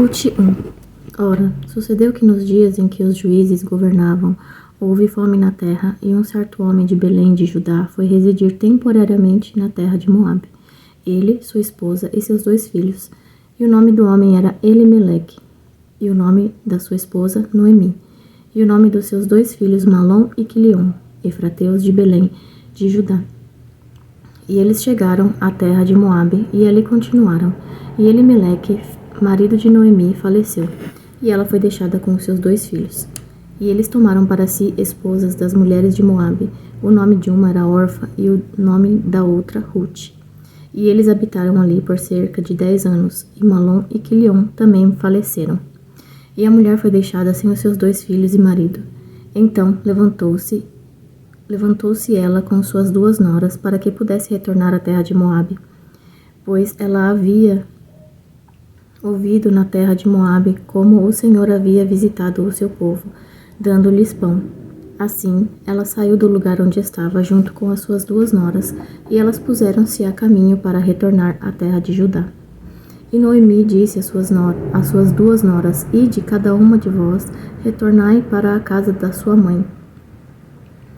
Rute 1. Ora, sucedeu que nos dias em que os juízes governavam, houve fome na terra, e um certo homem de Belém de Judá foi residir temporariamente na terra de Moabe. Ele, sua esposa e seus 2 filhos. E o nome do homem era Elimeleque, e o nome da sua esposa Noemi, e o nome dos seus 2 filhos Malom e Quilion, efrateus de Belém de Judá. E eles chegaram à terra de Moabe, e ali continuaram. E Elimeleque, marido de Noemi, faleceu, e ela foi deixada com os seus 2 filhos. E eles tomaram para si esposas das mulheres de Moabe. O nome de uma era Orfa, e o nome da outra Rute. E eles habitaram ali por cerca de 10 anos, e Malom e Quilion também faleceram. E a mulher foi deixada sem os seus 2 filhos e marido. Então levantou-se ela com suas 2 noras para que pudesse retornar à terra de Moabe, pois ela havia ouvido na terra de Moabe como o Senhor havia visitado o seu povo, dando-lhes pão. Assim, ela saiu do lugar onde estava junto com as suas 2 noras, e elas puseram-se a caminho para retornar à terra de Judá. E Noemi disse às suas 2 noras: Ide, cada uma de vós, retornai para a casa da sua mãe.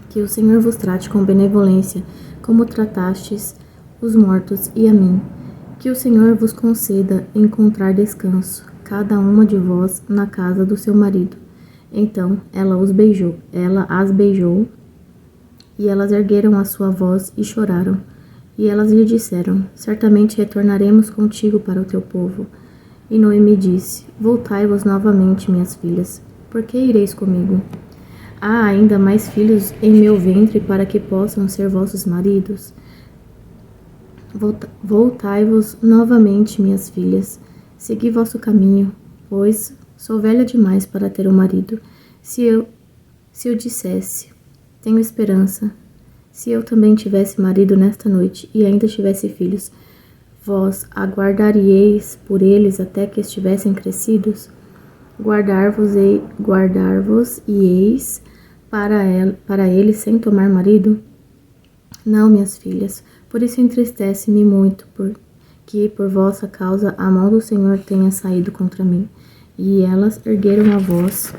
Que o Senhor vos trate com benevolência, como tratastes os mortos e a mim. Que o Senhor vos conceda encontrar descanso, cada uma de vós na casa do seu marido. Então ela as beijou, e elas ergueram a sua voz e choraram. E elas lhe disseram: Certamente retornaremos contigo para o teu povo. E Noemi disse: Voltai-vos novamente, minhas filhas, por que ireis comigo? Há ainda mais filhos em meu ventre para que possam ser vossos maridos? Voltai-vos novamente, minhas filhas, segui vosso caminho, pois sou velha demais para ter um marido. Se eu dissesse, tenho esperança, se eu também tivesse marido nesta noite e ainda tivesse filhos, vós aguardaríeis por eles até que estivessem crescidos? Guardar-vos-eis para eles sem tomar marido? Não, minhas filhas, por isso entristece-me muito, que por vossa causa a mão do Senhor tenha saído contra mim. E elas ergueram a voz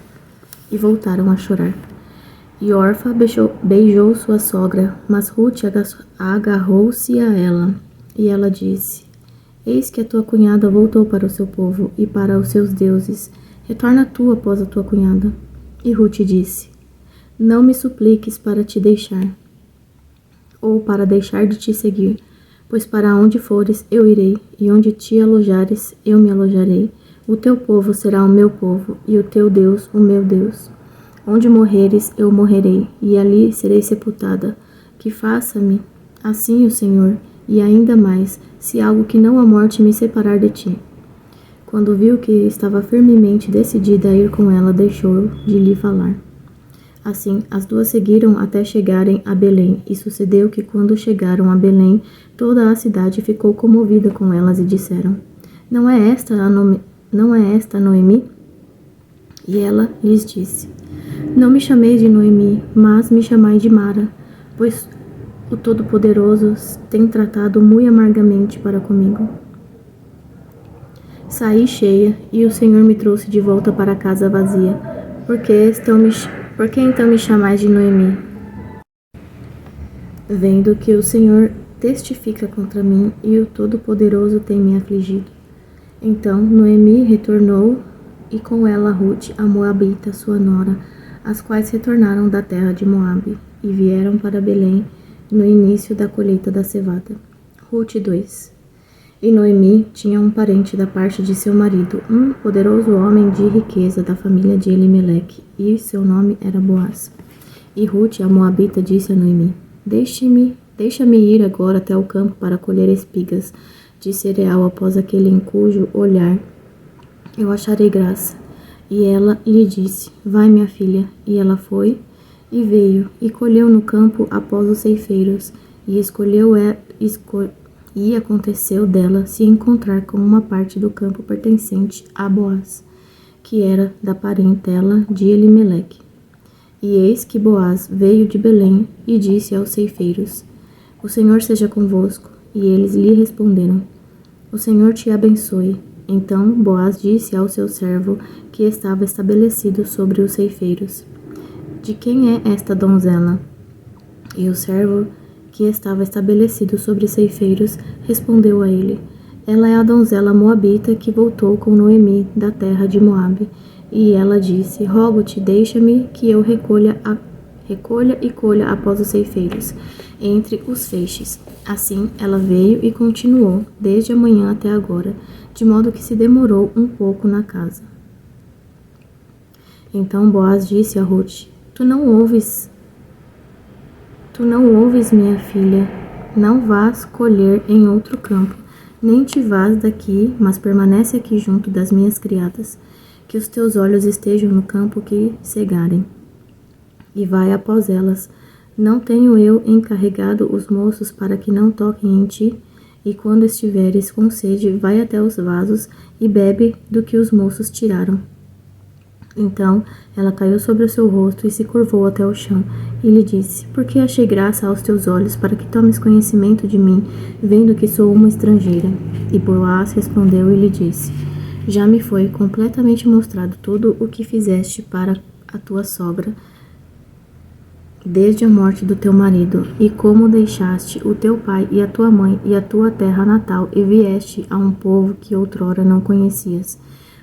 e voltaram a chorar. E Orfa beijou sua sogra, mas Rute agarrou-se a ela. E ela disse: Eis que a tua cunhada voltou para o seu povo e para os seus deuses. Retorna tu após a tua cunhada. E Rute disse: Não me supliques para te deixar, ou para deixar de te seguir, pois para onde fores eu irei, e onde te alojares eu me alojarei. O teu povo será o meu povo, e o teu Deus o meu Deus. Onde morreres eu morrerei, e ali serei sepultada. Que faça-me assim o Senhor, e ainda mais, se algo que não a morte me separar de ti. Quando viu que estava firmemente decidida a ir com ela, deixou de lhe falar. Assim, as 2 seguiram até chegarem a Belém, e sucedeu que quando chegaram a Belém, toda a cidade ficou comovida com elas e disseram: Não é esta a Noemi? E ela lhes disse: Não me chameis de Noemi, mas me chamai de Mara, pois o Todo-Poderoso tem tratado muito amargamente para comigo. Saí cheia, e o Senhor me trouxe de volta para casa vazia. Por que então me chamais de Noemi? Vendo que o Senhor testifica contra mim, e o Todo-Poderoso tem me afligido. Então Noemi retornou, e com ela Rute, a Moabita, sua nora, as quais retornaram da terra de Moabe, e vieram para Belém no início da colheita da cevada. Rute 2. E Noemi tinha um parente da parte de seu marido, um poderoso homem de riqueza da família de Elimeleque, e seu nome era Boaz. E Rute, a Moabita, disse a Noemi: Deixa-me ir agora até o campo para colher espigas de cereal após aquele em cujo olhar eu acharei graça. E ela lhe disse: Vai, minha filha. E ela foi, e veio, e colheu no campo após os ceifeiros, e aconteceu dela se encontrar com uma parte do campo pertencente a Boaz, que era da parentela de Elimeleque. E eis que Boaz veio de Belém e disse aos ceifeiros: O Senhor seja convosco. E eles lhe responderam: O Senhor te abençoe. Então Boaz disse ao seu servo que estava estabelecido sobre os ceifeiros: De quem é esta donzela? E o servo que estava estabelecido sobre os ceifeiros respondeu a ele: Ela é a donzela moabita que voltou com Noemi da terra de Moabe. E ela disse: Rogo-te, deixa-me que eu recolha e colha após os ceifeiros, entre os feixes. Assim ela veio e continuou, desde a manhã até agora, de modo que se demorou um pouco na casa. Então Boaz disse a Ruth: Tu não ouves, minha filha, não vás colher em outro campo, nem te vás daqui, mas permanece aqui junto das minhas criadas, que os teus olhos estejam no campo que cegarem. E vai após elas. Não tenho eu encarregado os moços para que não toquem em ti? E quando estiveres com sede, vai até os vasos e bebe do que os moços tiraram. Então ela caiu sobre o seu rosto e se curvou até o chão, e lhe disse: Por que achei graça aos teus olhos, para que tomes conhecimento de mim, vendo que sou uma estrangeira? E Boaz respondeu e lhe disse: Já me foi completamente mostrado tudo o que fizeste para a tua sogra, desde a morte do teu marido, e como deixaste o teu pai e a tua mãe e a tua terra natal, e vieste a um povo que outrora não conhecias.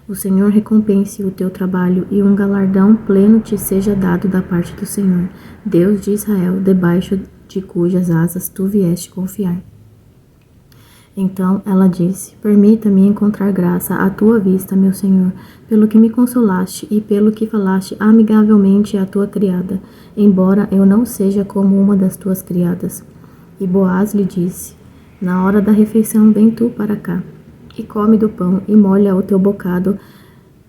O Senhor recompense o teu trabalho, e um galardão pleno te seja dado da parte do Senhor, Deus de Israel, debaixo de cujas asas tu vieste confiar. Então ela disse: Permita-me encontrar graça à tua vista, meu Senhor, pelo que me consolaste e pelo que falaste amigavelmente à tua criada, embora eu não seja como uma das tuas criadas. E Boaz lhe disse: Na hora da refeição vem tu para cá, e come do pão, e molha o teu bocado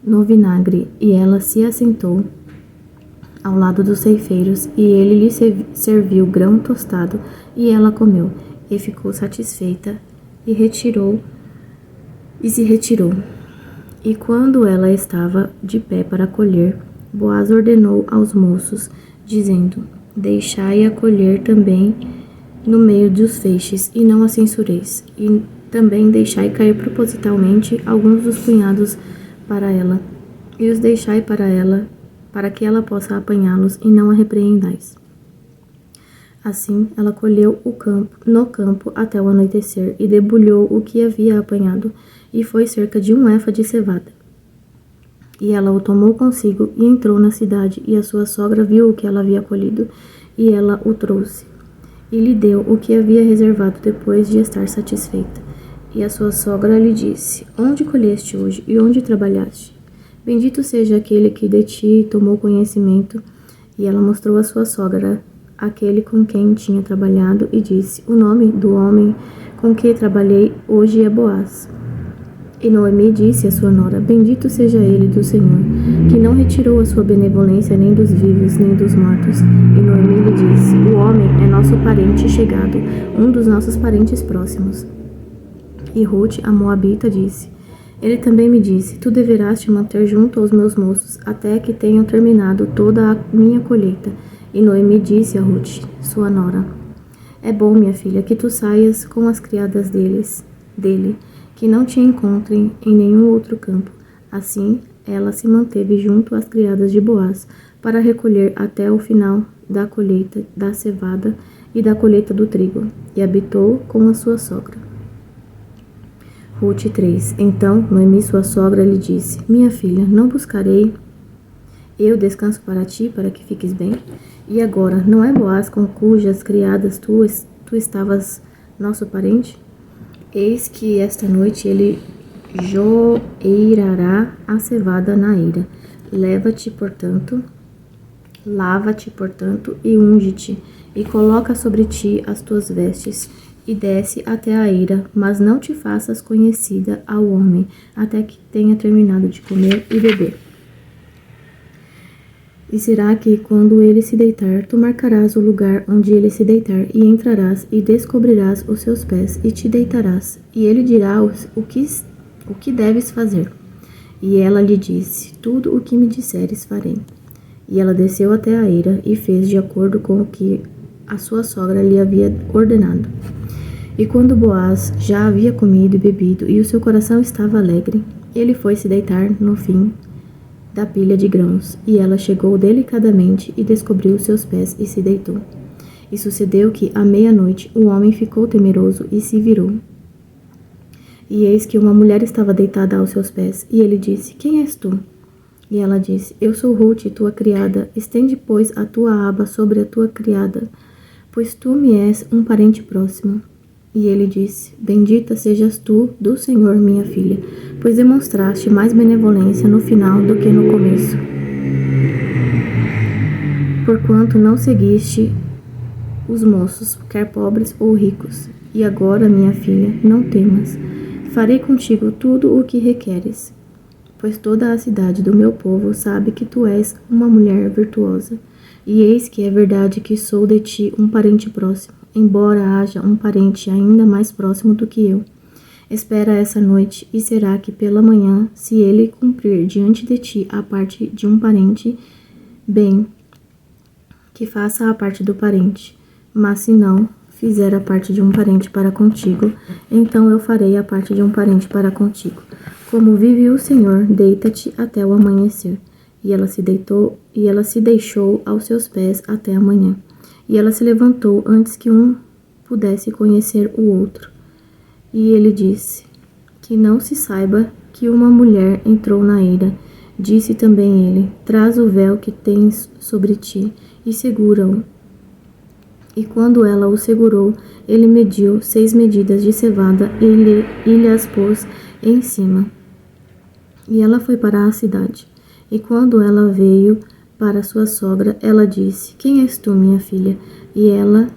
no vinagre. E ela se assentou ao lado dos ceifeiros, e ele lhe serviu grão tostado, e ela comeu, e ficou satisfeita, e se retirou. E quando ela estava de pé para colher, Boaz ordenou aos moços, dizendo: Deixai-a colher também no meio dos feixes, e não a censureis. E também deixai cair propositalmente alguns dos punhados para ela, e os deixai para ela, para que ela possa apanhá-los, e não a repreendais. Assim ela colheu no campo até o anoitecer, e debulhou o que havia apanhado, e foi cerca de 1 efa de cevada. E ela o tomou consigo, e entrou na cidade, e a sua sogra viu o que ela havia colhido, e ela o trouxe, e lhe deu o que havia reservado depois de estar satisfeita. E a sua sogra lhe disse: Onde colheste hoje, e onde trabalhaste? Bendito seja aquele que de ti tomou conhecimento. E ela mostrou à sua sogra aquele com quem tinha trabalhado, e disse: O nome do homem com que trabalhei hoje é Boaz. E Noemi disse à sua nora: Bendito seja ele do Senhor, que não retirou a sua benevolência nem dos vivos, nem dos mortos. E Noemi lhe disse: O homem é nosso parente chegado, um dos nossos parentes próximos. E Ruth, a moabita, disse: Ele também me disse: Tu deverás te manter junto aos meus moços, até que tenham terminado toda a minha colheita. E Noemi disse a Ruth, sua nora: É bom, minha filha, que tu saias com as criadas dele, que não te encontrem em nenhum outro campo. Assim, ela se manteve junto às criadas de Boaz, para recolher até o final da colheita da cevada e da colheita do trigo, e habitou com a sua sogra. Ruth 3. Então Noemi, sua sogra, lhe disse: Minha filha, não buscarei eu descanso para ti, para que fiques bem? E agora, não é Boaz com cujas criadas tu estavas nosso parente? Eis que esta noite ele joeirará a cevada na eira. Lava-te, portanto, e unge-te, e coloca sobre ti as tuas vestes, e desce até a eira, mas não te faças conhecida ao homem, até que tenha terminado de comer e beber. E será que, quando ele se deitar, tu marcarás o lugar onde ele se deitar, e entrarás, e descobrirás os seus pés, e te deitarás, e ele dirá o que deves fazer. E ela lhe disse: Tudo o que me disseres farei. E ela desceu até a eira, e fez de acordo com o que a sua sogra lhe havia ordenado. E quando Boaz já havia comido e bebido, e o seu coração estava alegre, ele foi se deitar no fim da pilha de grãos, e ela chegou delicadamente e descobriu os seus pés e se deitou. E sucedeu que, à meia-noite, o homem ficou temeroso e se virou. E eis que uma mulher estava deitada aos seus pés, e ele disse: Quem és tu? E ela disse: Eu sou Rute, tua criada. Estende, pois, a tua aba sobre a tua criada, pois tu me és um parente próximo. E ele disse: Bendita sejas tu do Senhor, minha filha, pois demonstraste mais benevolência no final do que no começo. Porquanto não seguiste os moços, quer pobres ou ricos. E agora, minha filha, não temas. Farei contigo tudo o que requeres, pois toda a cidade do meu povo sabe que tu és uma mulher virtuosa. E eis que é verdade que sou de ti um parente próximo, embora haja um parente ainda mais próximo do que eu. Espera essa noite, e será que pela manhã, se ele cumprir diante de ti a parte de um parente, bem, que faça a parte do parente. Mas se não fizer a parte de um parente para contigo, então eu farei a parte de um parente para contigo. Como vive o Senhor, deita-te até o amanhecer. E ela se deitou, e ela se deixou aos seus pés até amanhã. E ela se levantou antes que um pudesse conhecer o outro. E ele disse: Que não se saiba que uma mulher entrou na eira. Disse também ele: Traz o véu que tens sobre ti e segura-o. E quando ela o segurou, ele mediu 6 medidas de cevada e lhe as pôs em cima. E ela foi para a cidade. E quando ela veio para sua sogra, ela disse: Quem és tu, minha filha? E ela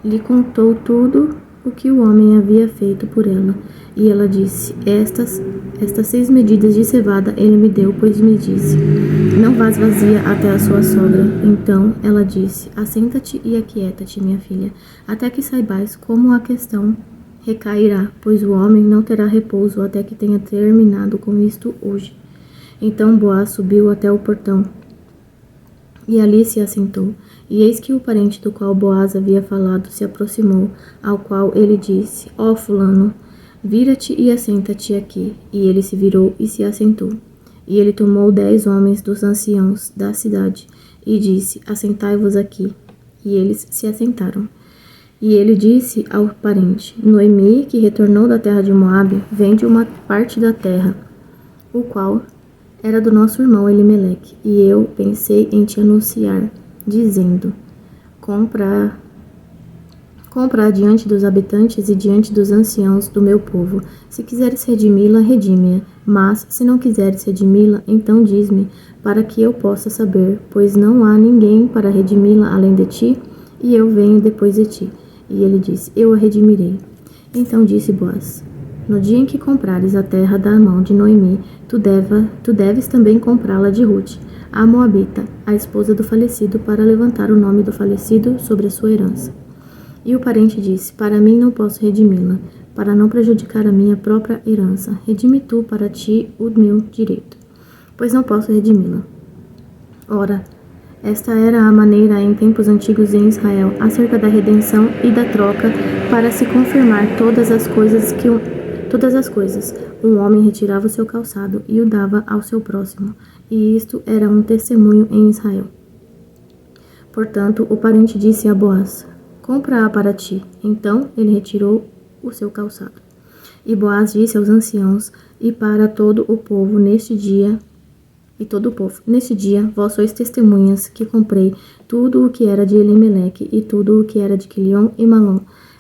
lhe contou tudo o que o homem havia feito por ela. E ela disse: Estas 6 medidas de cevada ele me deu, pois me disse: Não vás vazia até a sua sogra. Então ela disse: Assenta-te e aquieta-te, minha filha, até que saibais como a questão recairá, pois o homem não terá repouso até que tenha terminado com isto hoje. Então Boaz subiu até o portão, e ali se assentou. E eis que o parente do qual Boaz havia falado se aproximou, ao qual ele disse: Ó fulano, vira-te e assenta-te aqui. E ele se virou e se assentou. E ele tomou 10 homens dos anciãos da cidade, e disse: Assentai-vos aqui. E eles se assentaram. E ele disse ao parente: Noemi, que retornou da terra de Moabe, vende uma parte da terra, o qual era do nosso irmão Elimeleque, e eu pensei em te anunciar, dizendo: Compra diante dos habitantes e diante dos anciãos do meu povo. Se quiseres redimi-la, redime-a. Mas, se não quiseres redimi-la, então diz-me, para que eu possa saber, pois não há ninguém para redimi-la além de ti, e eu venho depois de ti. E ele disse: Eu a redimirei. Então disse Boaz: No dia em que comprares a terra da mão de Noemi, tu deves também comprá-la de Rute, a Moabita, a esposa do falecido, para levantar o nome do falecido sobre a sua herança. E o parente disse: Para mim não posso redimi-la, para não prejudicar a minha própria herança. Redime tu para ti o meu direito, pois não posso redimi-la. Ora, esta era a maneira em tempos antigos em Israel, acerca da redenção e da troca, para se confirmar todas as coisas. Um homem retirava o seu calçado e o dava ao seu próximo, e isto era um testemunho em Israel. Portanto, o parente disse a Boaz: Compra-a para ti. Então ele retirou o seu calçado. E Boaz disse aos anciãos e para todo o povo neste dia: Neste dia, vós sois testemunhas que comprei tudo o que era de Elimeleque e tudo o que era de Quilion e Malom,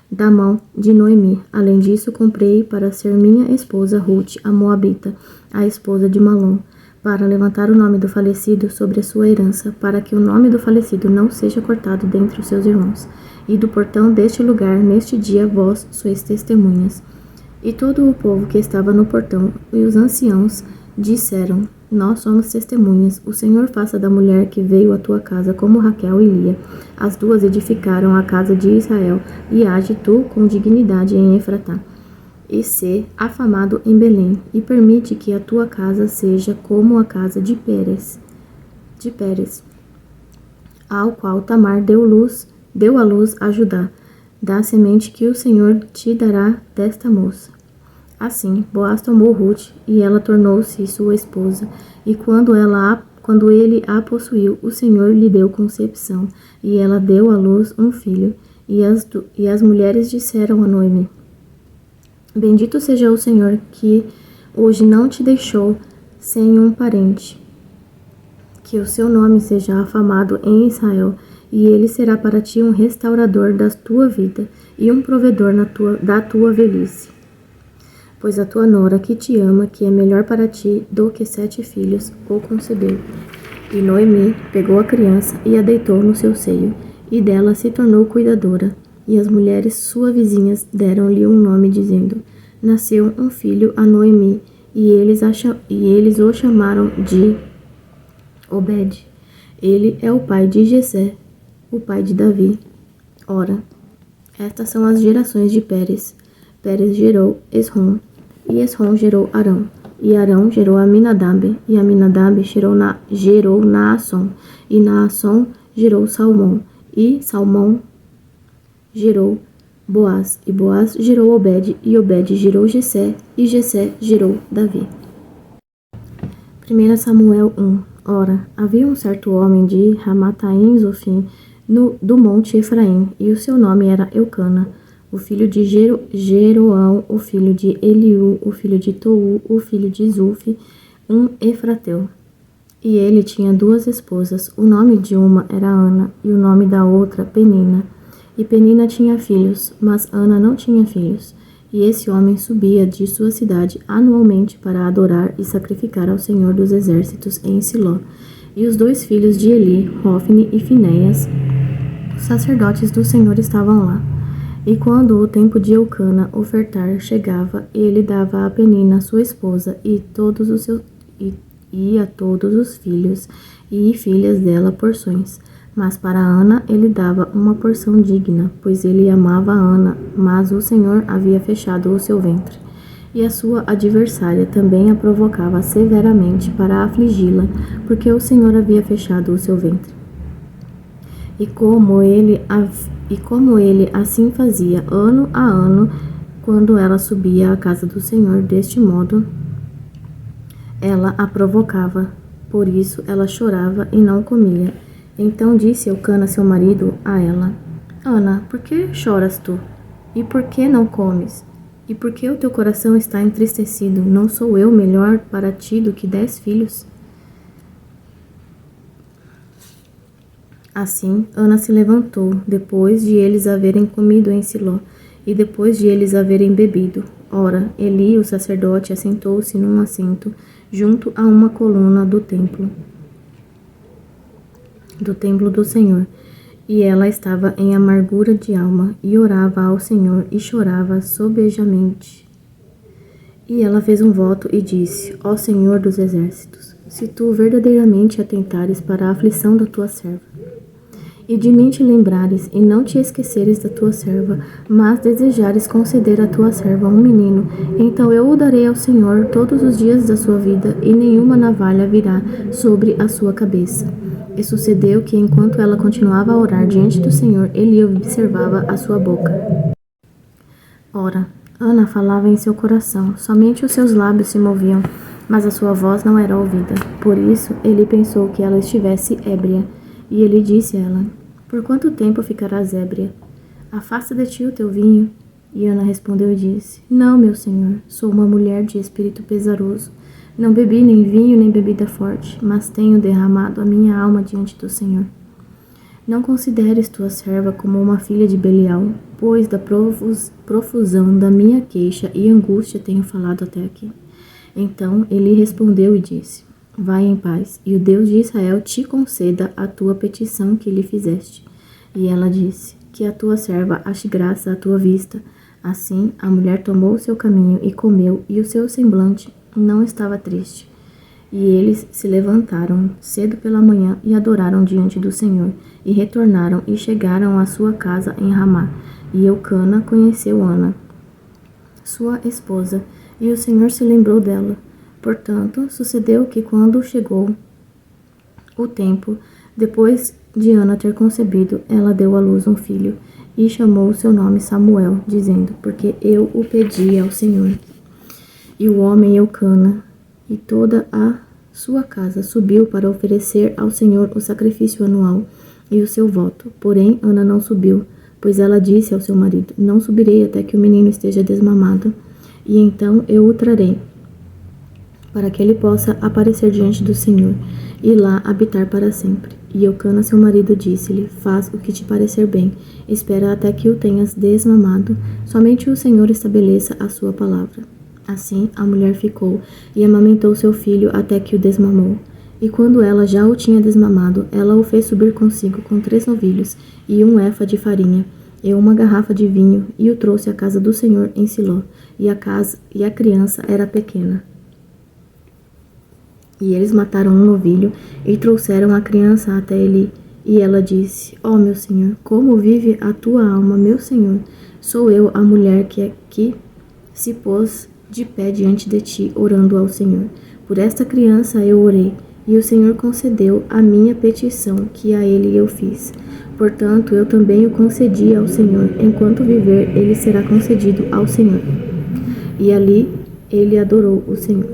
da mão de Noemi. Além disso, comprei para ser minha esposa Rute, a Moabita, a esposa de Malom, para levantar o nome do falecido sobre a sua herança, para que o nome do falecido não seja cortado dentre os seus irmãos. E do portão deste lugar, neste dia, vós sois testemunhas. E todo o povo que estava no portão e os anciãos disseram: Nós somos testemunhas. O Senhor faça da mulher que veio à tua casa como Raquel e Lia. As duas edificaram a casa de Israel, e age tu com dignidade em Efratá. E sê afamado em Belém, e permite que a tua casa seja como a casa de Pérez, ao qual Tamar deu à luz a Judá. da semente que o Senhor te dará desta moça. Assim, Boaz tomou Ruth, e ela tornou-se sua esposa, e quando ele a possuiu, o Senhor lhe deu concepção, e ela deu à luz um filho, e as mulheres disseram a Noemi: Bendito seja o Senhor, que hoje não te deixou sem um parente. Que o seu nome seja afamado em Israel, e ele será para ti um restaurador da tua vida, e um provedor da tua velhice. Pois a tua nora que te ama, que é melhor para ti do que 7 filhos, o concebeu. E Noemi pegou a criança e a deitou no seu seio, e dela se tornou cuidadora. E as mulheres suas vizinhas deram-lhe um nome, dizendo: Nasceu um filho a Noemi, e eles o chamaram de Obed. Ele é o pai de Jessé, o pai de Davi. Ora, estas são as gerações de Pérez. Pérez gerou Esrom, e Esrom gerou Arão, e Arão gerou Aminadab, e Aminadab gerou Naasson, e Naasson gerou Salmão, e Salmão gerou Boaz, e Boaz gerou Obed, e Obed gerou Jessé, e Jessé gerou Davi. 1 Samuel 1. Ora, havia um certo homem de Ramataim Zofim, do monte Efraim, e o seu nome era Eucana, o filho de Jeroão, o filho de Eliú, o filho de Tou, o filho de Zufi, um efrateu. E ele tinha 2 esposas, o nome de uma era Ana, e o nome da outra Penina. E Penina tinha filhos, mas Ana não tinha filhos. E esse homem subia de sua cidade anualmente para adorar e sacrificar ao Senhor dos Exércitos em Siló. E os 2 filhos de Eli, Hofni e Finéias, os sacerdotes do Senhor, estavam lá. E quando o tempo de Eucana ofertar chegava, ele dava a Penina, sua esposa, e a todos os filhos e filhas dela porções. Mas para Ana ele dava uma porção digna, pois ele amava Ana, mas o Senhor havia fechado o seu ventre. E a sua adversária também a provocava severamente para afligi-la, porque o Senhor havia fechado o seu ventre. E como ele assim fazia ano a ano, quando ela subia à casa do Senhor, deste modo ela a provocava. Por isso ela chorava e não comia. Então disse Eucana, seu marido, a ela: Ana, por que choras tu? E por que não comes? E por que o teu coração está entristecido? Não sou eu melhor para ti do que 10 filhos? Assim, Ana se levantou, depois de eles haverem comido em Siló, e depois de eles haverem bebido. Ora, Eli, o sacerdote, assentou-se num assento, junto a uma coluna do templo do Senhor. E ela estava em amargura de alma, e orava ao Senhor, e chorava sobejamente. E ela fez um voto e disse: Ó Senhor dos Exércitos, se tu verdadeiramente atentares para a aflição da tua serva, e de mim te lembrares, e não te esqueceres da tua serva, mas desejares conceder à tua serva um menino, então eu o darei ao Senhor todos os dias da sua vida, e nenhuma navalha virá sobre a sua cabeça. E sucedeu que, enquanto ela continuava a orar diante do Senhor, Eli observava a sua boca. Ora, Ana falava em seu coração, somente os seus lábios se moviam, mas a sua voz não era ouvida. Por isso, ele pensou que ela estivesse ébria. E ele disse a ela: Por quanto tempo ficarás ébria? Afasta de ti o teu vinho. E Ana respondeu e disse: Não, meu senhor, sou uma mulher de espírito pesaroso. Não bebi nem vinho nem bebida forte, mas tenho derramado a minha alma diante do Senhor. Não consideres tua serva como uma filha de Belial, pois da profusão da minha queixa e angústia tenho falado até aqui. Então ele respondeu e disse: Vai em paz, e o Deus de Israel te conceda a tua petição que lhe fizeste. E ela disse: Que a tua serva ache graça à tua vista. Assim a mulher tomou o seu caminho e comeu, e o seu semblante não estava triste. E eles se levantaram cedo pela manhã e adoraram diante do Senhor, e retornaram e chegaram à sua casa em Ramá. E Eucana conheceu Ana, sua esposa, e o Senhor se lembrou dela. Portanto, sucedeu que quando chegou o tempo, depois de Ana ter concebido, ela deu à luz um filho e chamou seu nome Samuel, dizendo: porque eu o pedi ao Senhor. E o homem Eucana e toda a sua casa subiu para oferecer ao Senhor o sacrifício anual e o seu voto. Porém, Ana não subiu, pois ela disse ao seu marido: não subirei até que o menino esteja desmamado, e então eu o trarei, para que ele possa aparecer diante do Senhor e lá habitar para sempre. E Eucana, seu marido, disse-lhe: faz o que te parecer bem, espera até que o tenhas desmamado, somente o Senhor estabeleça a sua palavra. Assim a mulher ficou e amamentou seu filho até que o desmamou. E quando ela já o tinha desmamado, ela o fez subir consigo com 3 novilhos e 1 efa de farinha e 1 garrafa de vinho, e o trouxe à casa do Senhor em Siló, e a criança era pequena. E eles mataram um novilho e trouxeram a criança até ele. E ela disse: ó meu senhor, como vive a tua alma, meu senhor? Sou eu a mulher que se pôs de pé diante de ti, orando ao Senhor. Por esta criança eu orei, e o Senhor concedeu a minha petição que a ele eu fiz. Portanto, eu também o concedi ao Senhor. Enquanto viver, ele será concedido ao Senhor. E ali ele adorou o Senhor.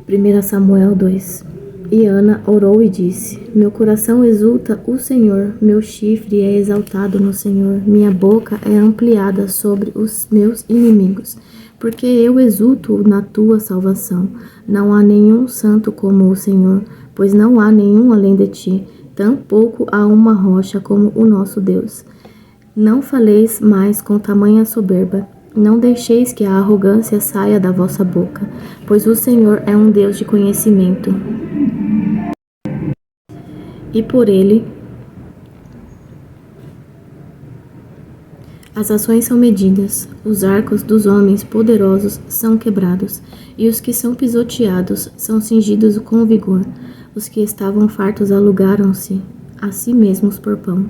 1 Samuel 2. E Ana orou e disse: meu coração exulta o Senhor, meu chifre é exaltado no Senhor, minha boca é ampliada sobre os meus inimigos, porque eu exulto na tua salvação. Não há nenhum santo como o Senhor, pois não há nenhum além de ti, tampouco há uma rocha como o nosso Deus. Não faleis mais com tamanha soberba, não deixeis que a arrogância saia da vossa boca, pois o Senhor é um Deus de conhecimento. E por ele as ações são medidas, os arcos dos homens poderosos são quebrados, e os que são pisoteados são cingidos com vigor. Os que estavam fartos alugaram-se a si mesmos por pão,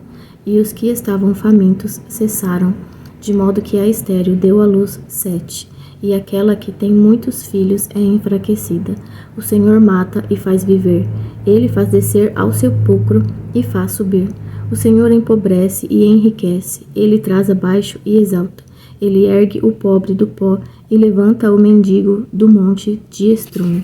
e os que estavam famintos cessaram, de modo que a estéril deu à luz 7, e aquela que tem muitos filhos é enfraquecida. O Senhor mata e faz viver, ele faz descer ao sepulcro e faz subir. O Senhor empobrece e enriquece, ele traz abaixo e exalta. Ele ergue o pobre do pó e levanta o mendigo do monte de estrume,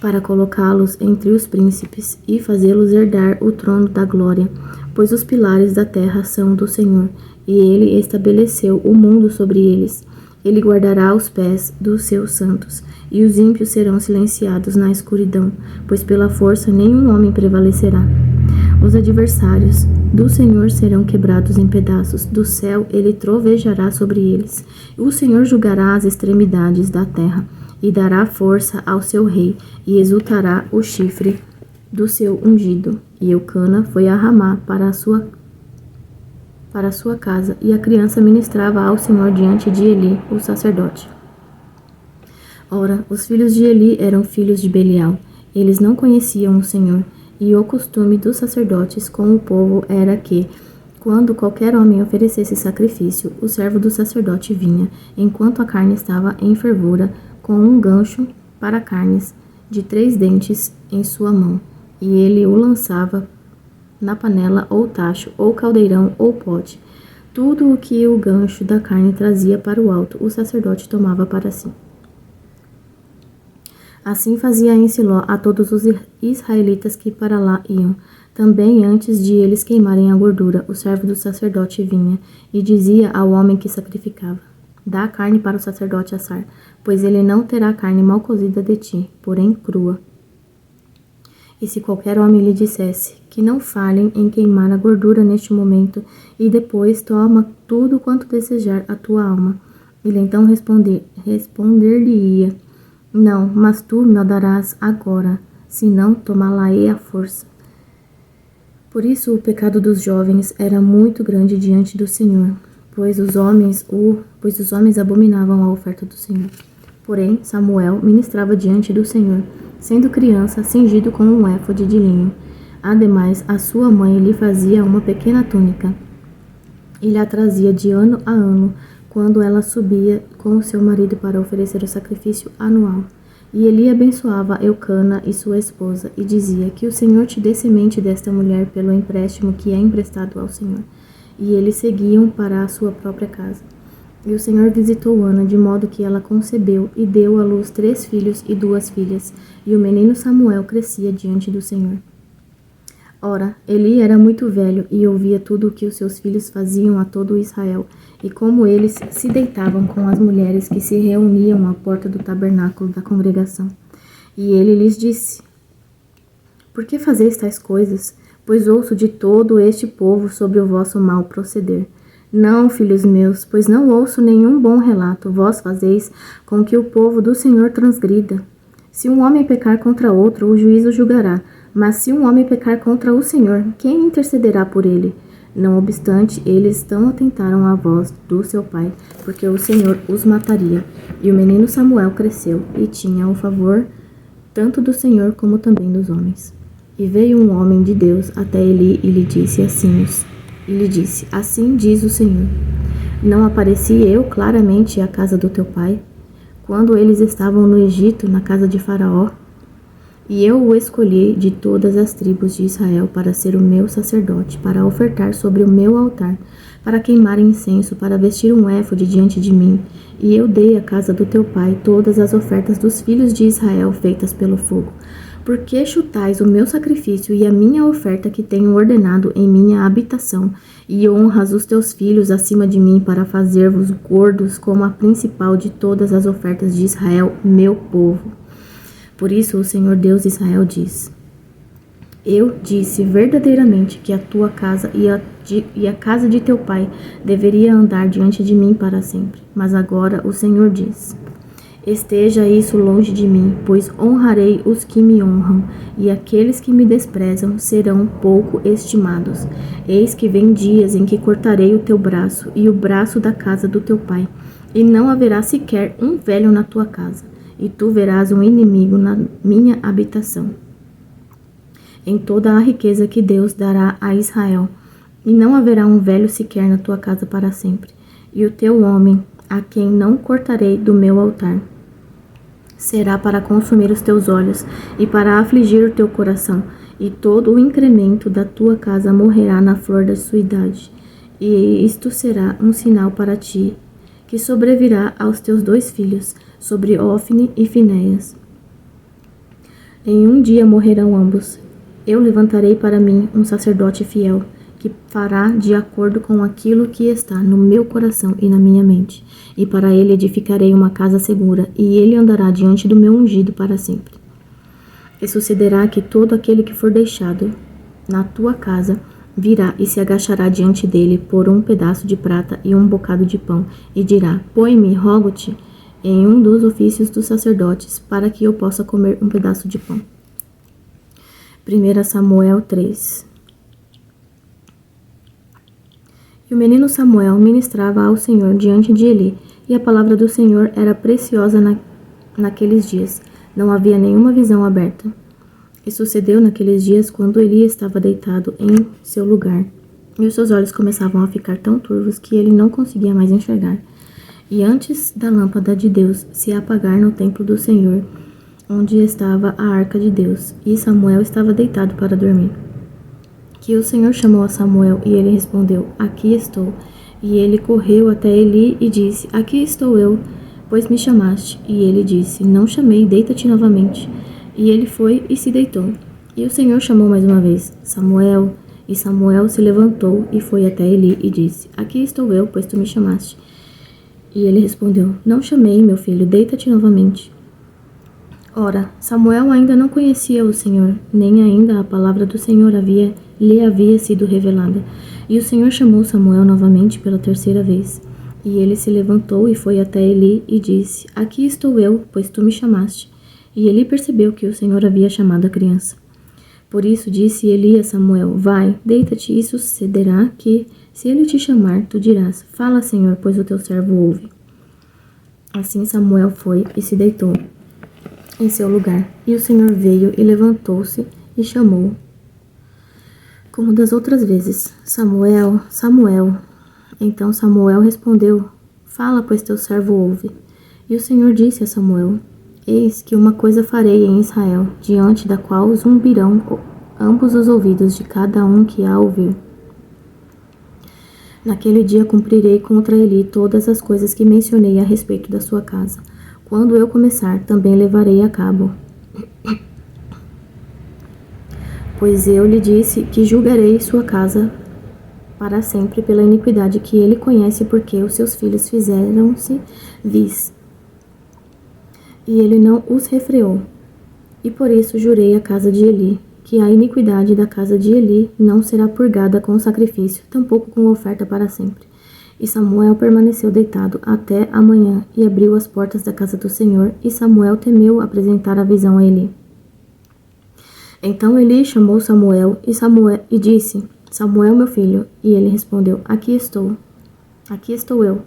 para colocá-los entre os príncipes e fazê-los herdar o trono da glória, pois os pilares da terra são do Senhor, e ele estabeleceu o mundo sobre eles. Ele guardará os pés dos seus santos, e os ímpios serão silenciados na escuridão, pois pela força nenhum homem prevalecerá. Os adversários do Senhor serão quebrados em pedaços, do céu ele trovejará sobre eles. O Senhor julgará as extremidades da terra, e dará força ao seu rei, e exultará o chifre do seu ungido. E Eucana foi a Ramá para a sua casa, e a criança ministrava ao Senhor diante de Eli, o sacerdote. Ora, os filhos de Eli eram filhos de Belial. Eles não conheciam o Senhor, e o costume dos sacerdotes com o povo era que, quando qualquer homem oferecesse sacrifício, o servo do sacerdote vinha, enquanto a carne estava em fervura, com um gancho para carnes de 3 dentes em sua mão, e ele o lançava na panela ou tacho, ou caldeirão ou pote. Tudo o que o gancho da carne trazia para o alto, o sacerdote tomava para si. Assim fazia em Siló a todos os israelitas que para lá iam. Também antes de eles queimarem a gordura, o servo do sacerdote vinha e dizia ao homem que sacrificava: dá a carne para o sacerdote assar, pois ele não terá carne mal cozida de ti, porém crua. E se qualquer homem lhe dissesse que não falhem em queimar a gordura neste momento, e depois toma tudo quanto desejar a tua alma, ele então responder-lhe-ia: não, mas tu me darás agora, senão tomá-la-ei à força. Por isso o pecado dos jovens era muito grande diante do Senhor, pois os homens abominavam a oferta do Senhor. Porém, Samuel ministrava diante do Senhor, sendo criança, cingido com um éfode de linho. Ademais, a sua mãe lhe fazia uma pequena túnica, e lhe a trazia de ano a ano, quando ela subia com o seu marido para oferecer o sacrifício anual. E Eli abençoava Eucana e sua esposa, e dizia: que o Senhor te dê semente desta mulher pelo empréstimo que é emprestado ao Senhor. E eles seguiam para a sua própria casa. E o Senhor visitou Ana, de modo que ela concebeu e deu à luz 3 filhos e 2 filhas, e o menino Samuel crescia diante do Senhor. Ora, Eli era muito velho e ouvia tudo o que os seus filhos faziam a todo Israel, e como eles se deitavam com as mulheres que se reuniam à porta do tabernáculo da congregação. E ele lhes disse: por que fazeis tais coisas? Pois ouço de todo este povo sobre o vosso mau proceder. Não, filhos meus, pois não ouço nenhum bom relato. Vós fazeis com que o povo do Senhor transgrida. Se um homem pecar contra outro, o juiz o julgará. Mas se um homem pecar contra o Senhor, quem intercederá por ele? Não obstante, eles não atentaram à voz do seu pai, porque o Senhor os mataria. E o menino Samuel cresceu e tinha o favor tanto do Senhor como também dos homens. E veio um homem de Deus até Eli e lhe disse assim diz o Senhor: não apareci eu claramente à casa do teu pai, quando eles estavam no Egito, na casa de Faraó? E eu o escolhi de todas as tribos de Israel para ser o meu sacerdote, para ofertar sobre o meu altar, para queimar incenso, para vestir um éfode diante de mim. E eu dei à casa do teu pai todas as ofertas dos filhos de Israel feitas pelo fogo. Por que chutais o meu sacrifício e a minha oferta que tenho ordenado em minha habitação, e honras os teus filhos acima de mim para fazer-vos gordos como a principal de todas as ofertas de Israel, meu povo? Por isso o Senhor Deus de Israel diz: eu disse verdadeiramente que a tua casa e a casa de teu pai deveria andar diante de mim para sempre. Mas agora o Senhor diz: esteja isso longe de mim, pois honrarei os que me honram, e aqueles que me desprezam serão pouco estimados. Eis que vem dias em que cortarei o teu braço e o braço da casa do teu pai, e não haverá sequer um velho na tua casa, e tu verás um inimigo na minha habitação. Em toda a riqueza que Deus dará a Israel, e não haverá um velho sequer na tua casa para sempre. E o teu homem, a quem não cortarei do meu altar, será para consumir os teus olhos e para afligir o teu coração, e todo o incremento da tua casa morrerá na flor da sua idade. E isto será um sinal para ti, que sobrevirá aos teus 2 filhos, sobre Ofne e Finéias. Em um dia morrerão ambos. Eu levantarei para mim um sacerdote fiel, que fará de acordo com aquilo que está no meu coração e na minha mente. E para ele edificarei uma casa segura, e ele andará diante do meu ungido para sempre. E sucederá que todo aquele que for deixado na tua casa virá e se agachará diante dele por um pedaço de prata e um bocado de pão, e dirá: põe-me, rogo-te, em um dos ofícios dos sacerdotes, para que eu possa comer um pedaço de pão. 1 Samuel 3. E o menino Samuel ministrava ao Senhor diante de Eli, e a palavra do Senhor era preciosa naqueles dias. Não havia nenhuma visão aberta. E sucedeu naqueles dias, quando Eli estava deitado em seu lugar, e os seus olhos começavam a ficar tão turvos que ele não conseguia mais enxergar. E antes da lâmpada de Deus se apagar no templo do Senhor, onde estava a arca de Deus, e Samuel estava deitado para dormir, que o Senhor chamou a Samuel, e ele respondeu: aqui estou. E ele correu até Eli e disse: aqui estou eu, pois me chamaste. E ele disse: não chamei, deita-te novamente. E ele foi e se deitou. E o Senhor chamou mais uma vez: Samuel. E Samuel se levantou e foi até Eli e disse: aqui estou eu, pois tu me chamaste. E ele respondeu: não chamei, meu filho, deita-te novamente. Ora, Samuel ainda não conhecia o Senhor, nem ainda a palavra do Senhor lhe havia sido revelada. E o Senhor chamou Samuel novamente pela 3ª vez. E ele se levantou e foi até Eli e disse: aqui estou eu, pois tu me chamaste. E Eli percebeu que o Senhor havia chamado a criança. Por isso disse Eli a Samuel: vai, deita-te, e sucederá que, se ele te chamar, tu dirás: fala, Senhor, pois o teu servo ouve. Assim Samuel foi e se deitou em seu lugar. E o Senhor veio e levantou-se e chamou, como das outras vezes: Samuel, Samuel. Então Samuel respondeu: fala, pois teu servo ouve. E o Senhor disse a Samuel: Eis que uma coisa farei em Israel, diante da qual zumbirão ambos os ouvidos de cada um que a ouvir. Naquele dia cumprirei contra Eli todas as coisas que mencionei a respeito da sua casa. Quando eu começar, também levarei a cabo. Pois eu lhe disse que julgarei sua casa para sempre pela iniquidade que ele conhece, porque os seus filhos fizeram-se vis. E ele não os refreou. E por isso jurei à casa de Eli, que a iniquidade da casa de Eli não será purgada com sacrifício, tampouco com oferta para sempre. E Samuel permaneceu deitado até a manhã e abriu as portas da casa do Senhor, e Samuel temeu apresentar a visão a Eli. Então Eli chamou Samuel e disse: Samuel, meu filho. E ele respondeu: Aqui estou eu.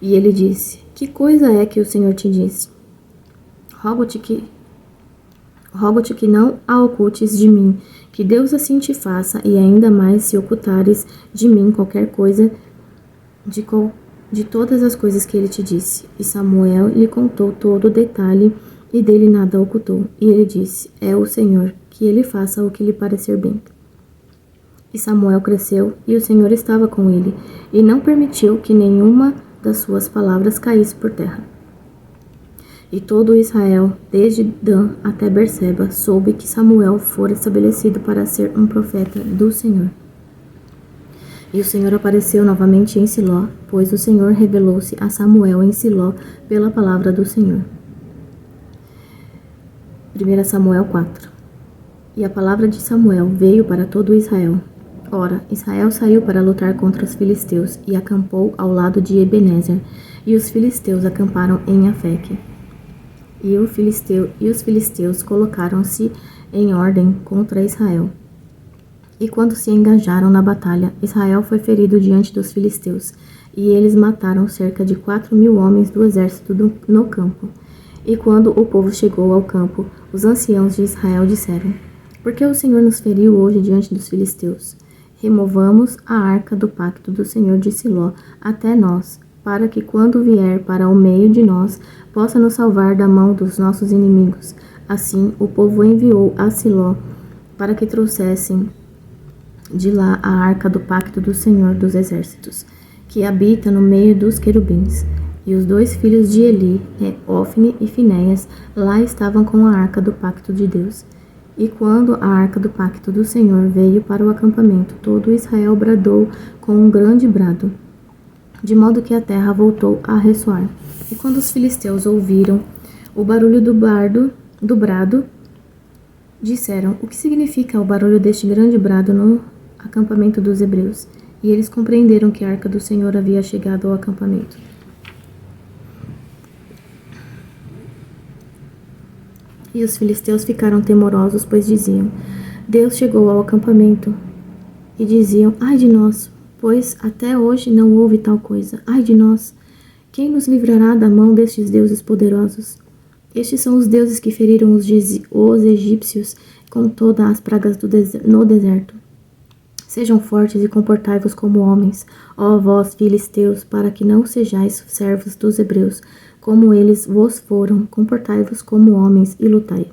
E ele disse: Que coisa é que o Senhor te disse? Rogo-te que não a ocultes de mim, que Deus assim te faça, e ainda mais se ocultares de mim qualquer coisa de todas as coisas que ele te disse. E Samuel lhe contou todo o detalhe, e dele nada ocultou. E ele disse: É o Senhor, que ele faça o que lhe parecer bem. E Samuel cresceu, e o Senhor estava com ele, e não permitiu que nenhuma das suas palavras caísse por terra. E todo Israel, desde Dan até Berseba, soube que Samuel fora estabelecido para ser um profeta do Senhor. E o Senhor apareceu novamente em Siló, pois o Senhor revelou-se a Samuel em Siló pela palavra do Senhor. 1 Samuel 4. E a palavra de Samuel veio para todo Israel. Ora, Israel saiu para lutar contra os filisteus e acampou ao lado de Ebenezer, e os filisteus acamparam em Afeque. E os filisteus colocaram-se em ordem contra Israel. E quando se engajaram na batalha, Israel foi ferido diante dos filisteus, e eles mataram cerca de 4.000 homens do exército no campo. E quando o povo chegou ao campo, os anciãos de Israel disseram: Por que o Senhor nos feriu hoje diante dos filisteus? Removamos a arca do pacto do Senhor de Siló até nós, para que quando vier para o meio de nós, possa nos salvar da mão dos nossos inimigos. Assim, o povo enviou a Siló para que trouxessem de lá a arca do pacto do Senhor dos exércitos, que habita no meio dos querubins. E os 2 filhos de Eli, Ofne e Finéias, lá estavam com a arca do pacto de Deus. E quando a arca do pacto do Senhor veio para o acampamento, todo Israel bradou com um grande brado, de modo que a terra voltou a ressoar. E quando os filisteus ouviram o barulho do brado, disseram: O que significa o barulho deste grande brado no acampamento dos hebreus? E eles compreenderam que a arca do Senhor havia chegado ao acampamento. E os filisteus ficaram temorosos, pois diziam: Deus chegou ao acampamento. E diziam: Ai de nós, pois até hoje não houve tal coisa. Ai de nós! Quem nos livrará da mão destes deuses poderosos? Estes são os deuses que feriram os egípcios com todas as pragas no deserto. Sejam fortes e comportai-vos como homens, ó vós, filisteus, para que não sejais servos dos hebreus, como eles vos foram. Comportai-vos como homens e lutai.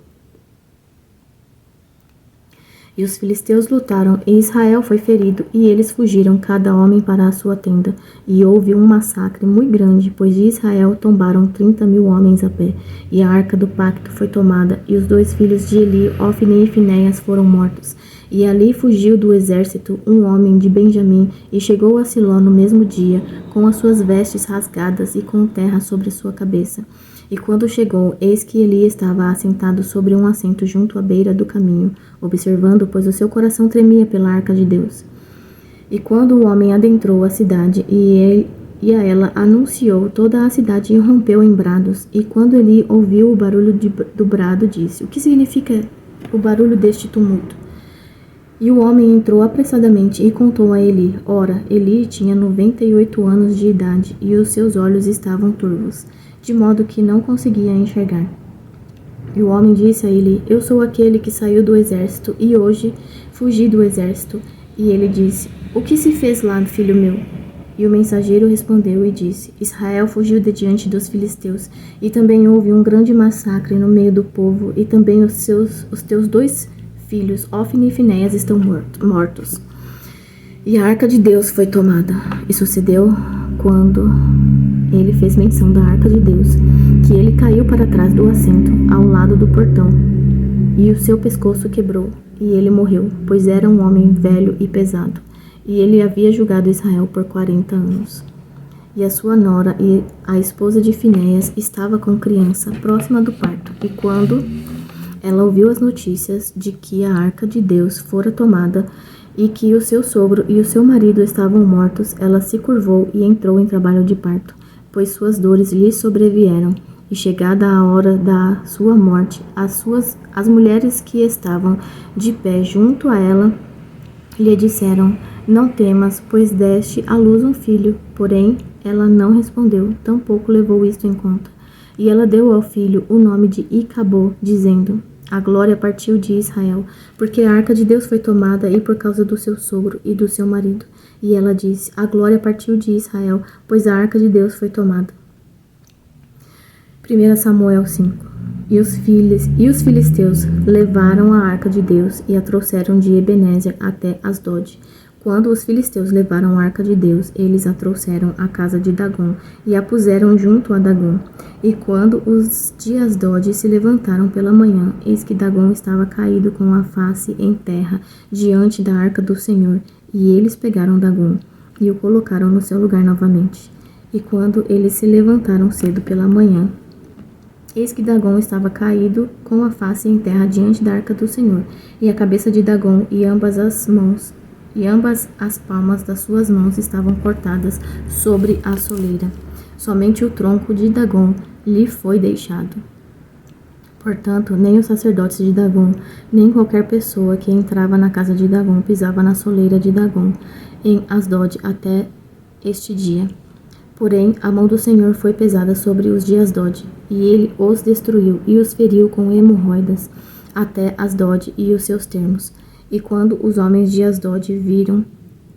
E os filisteus lutaram, e Israel foi ferido, e eles fugiram, cada homem para a sua tenda. E houve um massacre muito grande, pois de Israel tombaram 30.000 homens a pé. E a arca do pacto foi tomada, e os 2 filhos de Eli, Ofne e Finéias, foram mortos. E ali fugiu do exército um homem de Benjamim, e chegou a Siló no mesmo dia, com as suas vestes rasgadas e com terra sobre sua cabeça. E quando chegou, eis que Eli estava assentado sobre um assento junto à beira do caminho, observando, pois o seu coração tremia pela arca de Deus. E quando o homem adentrou a cidade, e a ela anunciou, toda a cidade irrompeu em brados. E quando Eli ouviu o barulho do brado, disse: O que significa o barulho deste tumulto? E o homem entrou apressadamente e contou a Eli. Ora, Eli tinha 98 anos de idade, e os seus olhos estavam turvos, de modo que não conseguia enxergar. E o homem disse a Eli: Eu sou aquele que saiu do exército, e hoje fugi do exército. E ele disse: O que se fez lá, filho meu? E o mensageiro respondeu e disse: Israel fugiu de diante dos filisteus, e também houve um grande massacre no meio do povo, e também os teus 2 filhos, Ofni e Finéias, estão mortos. E a arca de Deus foi tomada. E sucedeu, quando ele fez menção da arca de Deus, que ele caiu para trás do assento, ao lado do portão, e o seu pescoço quebrou, e ele morreu, pois era um homem velho e pesado. E ele havia julgado Israel por 40 anos. E a sua nora, e a esposa de Finéias, estava com criança, próxima do parto. E quando ela ouviu as notícias de que a arca de Deus fora tomada, e que o seu sogro e o seu marido estavam mortos, ela se curvou e entrou em trabalho de parto, pois suas dores lhe sobrevieram. E chegada a hora da sua morte, as mulheres que estavam de pé junto a ela lhe disseram: Não temas, pois deste à luz um filho. Porém, ela não respondeu, tampouco levou isto em conta. E ela deu ao filho o nome de Icabô, dizendo: A glória partiu de Israel, porque a arca de Deus foi tomada, e por causa do seu sogro e do seu marido. E ela disse: A glória partiu de Israel, pois a arca de Deus foi tomada. 1 Samuel 5. E os filisteus levaram a arca de Deus e a trouxeram de Ebenezer até Asdod. Quando os filisteus levaram a arca de Deus, eles a trouxeram à casa de Dagom e a puseram junto a Dagom. E quando os de Asdod se levantaram pela manhã, eis que Dagom estava caído com a face em terra diante da arca do Senhor. E eles pegaram Dagom e o colocaram no seu lugar novamente. E quando eles se levantaram cedo pela manhã, eis que Dagom estava caído com a face em terra diante da arca do Senhor, e a cabeça de Dagom e ambas as palmas das suas mãos estavam cortadas sobre a soleira. Somente o tronco de Dagom lhe foi deixado. Portanto, nem os sacerdotes de Dagom, nem qualquer pessoa que entrava na casa de Dagom pisava na soleira de Dagom em Asdod até este dia. Porém, a mão do Senhor foi pesada sobre os de Asdod, e ele os destruiu e os feriu com hemorroidas até Asdod e os seus termos. E quando os homens de Asdod viram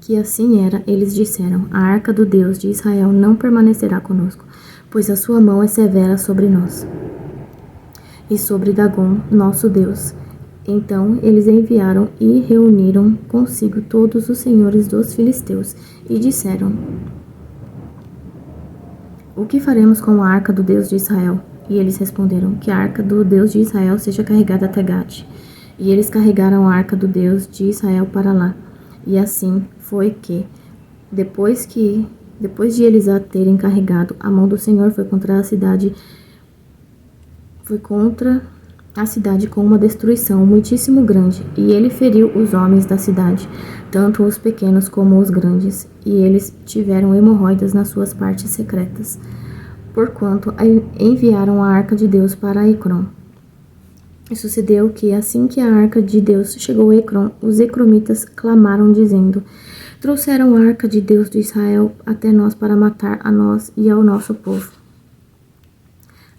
que assim era, eles disseram: A arca do Deus de Israel não permanecerá conosco, pois a sua mão é severa sobre nós e sobre Dagom, nosso Deus. Então eles enviaram e reuniram consigo todos os senhores dos filisteus e disseram: O que faremos com a arca do Deus de Israel? E eles responderam: Que a arca do Deus de Israel seja carregada até Gate. E eles carregaram a arca do Deus de Israel para lá. E assim foi que, depois de eles a terem carregado, a mão do Senhor foi contra a cidade com uma destruição muitíssimo grande, e ele feriu os homens da cidade, tanto os pequenos como os grandes, e eles tiveram hemorroidas nas suas partes secretas, porquanto enviaram a arca de Deus para Ecrom. E sucedeu que, assim que a arca de Deus chegou a Ecrom, os ecromitas clamaram, dizendo: Trouxeram a arca de Deus de Israel até nós para matar a nós e ao nosso povo.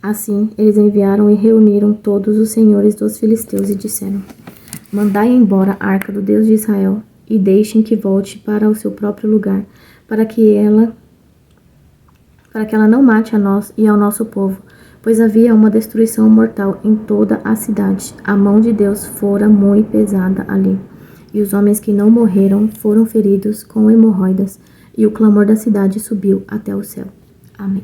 Assim, eles enviaram e reuniram todos os senhores dos filisteus e disseram: Mandai embora a arca do Deus de Israel e deixem que volte para o seu próprio lugar, para que ela não mate a nós e ao nosso povo, pois havia uma destruição mortal em toda a cidade. A mão de Deus fora muito pesada ali, e os homens que não morreram foram feridos com hemorroidas, e o clamor da cidade subiu até o céu. Amém.